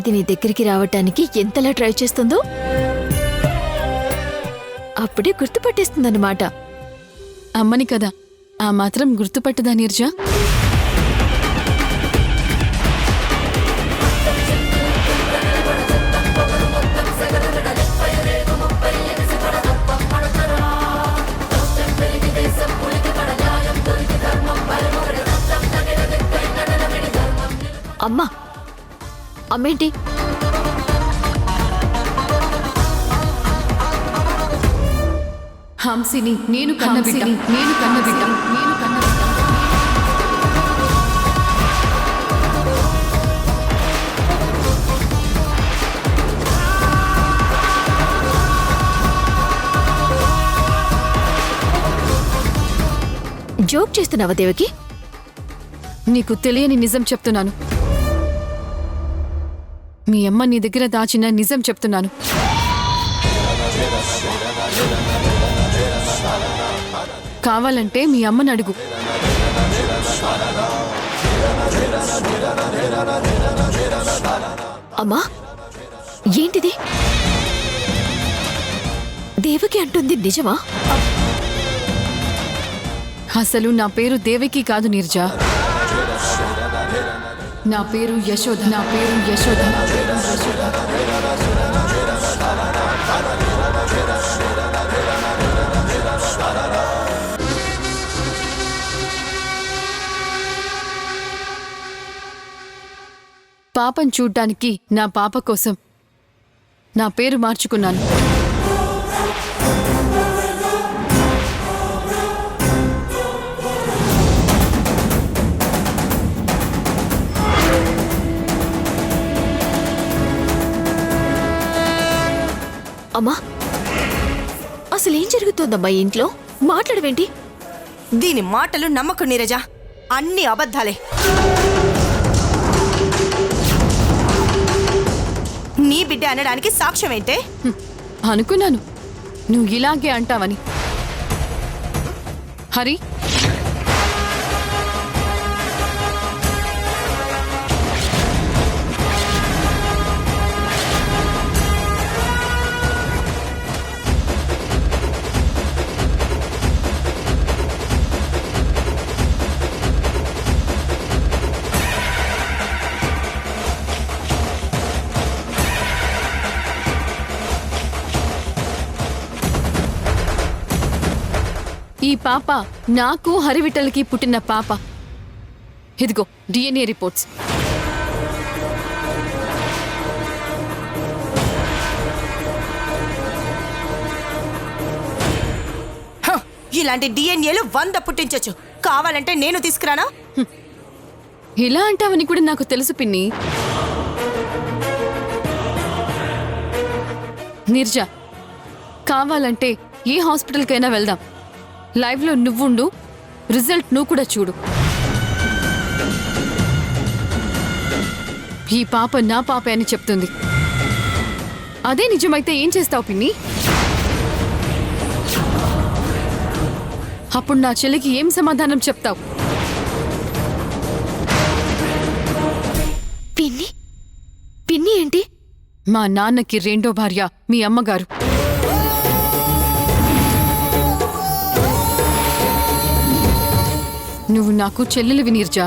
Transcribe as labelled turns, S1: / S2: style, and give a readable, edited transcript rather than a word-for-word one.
S1: ఇది నీ దగ్గరికి రావటానికి ఎంతలా ట్రై చేస్తుందో అప్పుడే గుర్తుపట్టేస్తుందన్నమాట.
S2: అమ్మని కదా, ఆ మాత్రం గుర్తుపట్టదా నీర్జా?
S1: అమ్మా, అమ్మేంటి?
S2: హంసిని నేను కన్నబిడ్డ, నేను కన్నబిడ్డ, నేను కన్నబిడ్డ.
S1: జోక్ చేస్తున్నావా దేవకి?
S2: నీకు తెలియని నిజం చెప్తున్నాను. మీ అమ్మ నీ దగ్గర దాచిన నిజం చెప్తున్నాను. కావాలంటే మీ అమ్మని అడుగు.
S1: అమ్మా, ఏంటిది? దేవకి అంటుంది నిజమా?
S2: అసలు నా పేరు దేవకి కాదు నీర్జా. నా పేరు యశోద. నా పేరు యశోద. పాపం చూడ్డానికి నా పాప కోసం నా పేరు మార్చుకున్నాను.
S1: అమ్మా, అసలేం జరుగుతోందమ్మా ఇంట్లో? మాట్లాడవేంటి?
S3: దీని మాటలు నమ్మకు నీరజ, అన్ని అబద్ధాలే. నీ బిడ్డ అనడానికి సాక్ష్యం ఏంటే?
S2: అనుకున్నాను నువ్వు ఇలాగే అంటావని. హరి, ఈ పాప నాకు హరివిఠల్కి పుట్టిన పాప. ఇదిగో డిఎన్ఏ రిపోర్ట్స్.
S3: ఇలాంటి డిఎన్ఏలు 100 పుట్టించొచ్చు. కావాలంటే నేను తీసుకురానా?
S2: ఇలా అంటావని కూడా నాకు తెలుసు పిన్ని. నిర్జా, కావాలంటే ఏ హాస్పిటల్కైనా వెళ్దాం. లైవ్లో నువ్వుండు, రిజల్ట్ నువ్వు కూడా చూడు. ఈ పాప నా పాపే అని చెప్తుంది. అదే నిజమైతే ఏం చేస్తావు పిన్ని? అప్పుడు నా చెల్లికి ఏం సమాధానం చెప్తావు?
S1: పిన్ని? పిన్ని ఏంటి?
S2: మా నాన్నకి రెండో భార్య మీ అమ్మగారు. నువ్వు నాకు చెల్లెలివి నీర్జా.